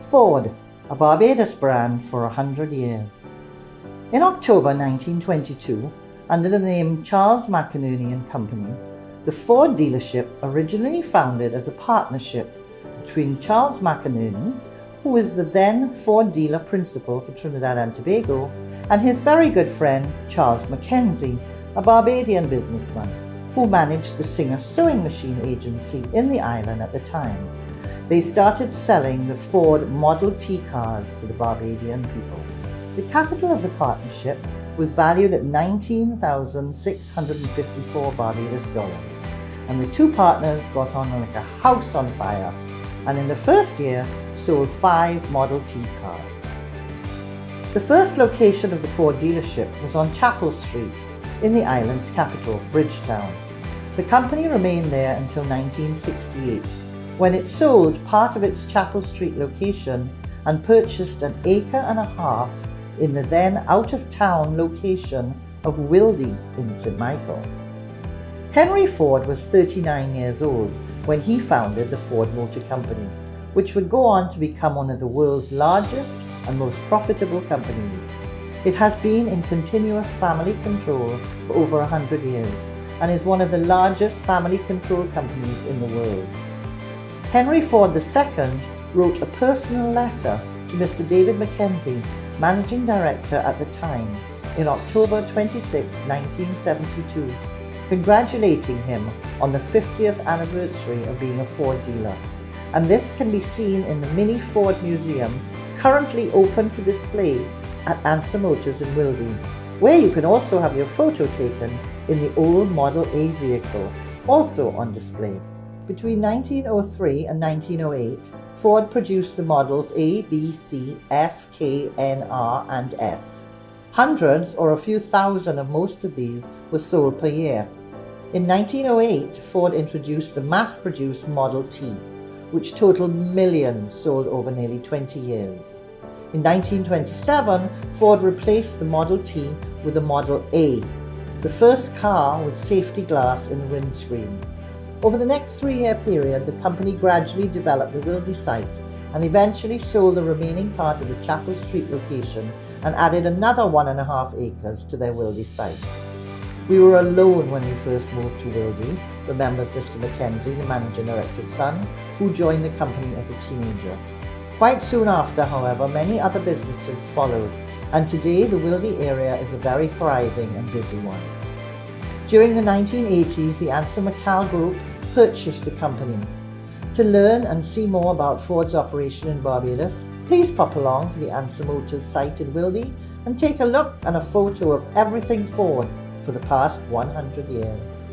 Ford, a Barbados brand for 100 years. In October 1922, under the name Charles McInerney and Company, the Ford dealership, originally founded as a partnership between Charles McInerney, who was the then Ford dealer principal for Trinidad and Tobago, and his very good friend Charles Mackenzie, a Barbadian businessman who managed the Singer sewing machine agency in the island at the time. They started selling the Ford Model T cars to the Barbadian people. The capital of the partnership was valued at $19,654 Barbados dollars, and the two partners got on like a house on fire, and in the first year sold 5 Model T cars. The first location of the Ford dealership was on Chapel Street in the island's capital, Bridgetown. The company remained there until 1968, when it sold part of its Chapel Street location and purchased an acre and a half in the then out-of-town location of Wildy in St. Michael. Henry Ford was 39 years old when he founded the Ford Motor Company, which would go on to become one of the world's largest and most profitable companies. It has been in continuous family control for over 100 years and is one of the largest family control companies in the world. Henry Ford II wrote a personal letter to Mr. David Mackenzie, managing director at the time, in October 26, 1972, congratulating him on the 50th anniversary of being a Ford dealer. And this can be seen in the Mini Ford Museum, currently open for display at ANSA Motors in Wildy, where you can also have your photo taken in the old Model A vehicle, also on display. Between 1903 and 1908, Ford produced the models A, B, C, F, K, N, R, and S. Hundreds or a few thousand of most of these were sold per year. In 1908, Ford introduced the mass-produced Model T, which totaled millions sold over nearly 20 years. In 1927, Ford replaced the Model T with the Model A, the first car with safety glass in the windscreen. Over the next 3-year period, the company gradually developed the Wildy site and eventually sold the remaining part of the Chapel Street location and added another 1.5 acres to their Wildy site. We were alone when we first moved to Wildy, remembers Mr. Mackenzie, the managing director's son, who joined the company as a teenager. Quite soon after, however, many other businesses followed, and today the Wildy area is a very thriving and busy one. During the 1980s, the ANSA Group purchased the company. To learn and see more about Ford's operation in Barbados, please pop along to the ANSA Motors site in Wildy and take a look and a photo of everything Ford for the past 100 years.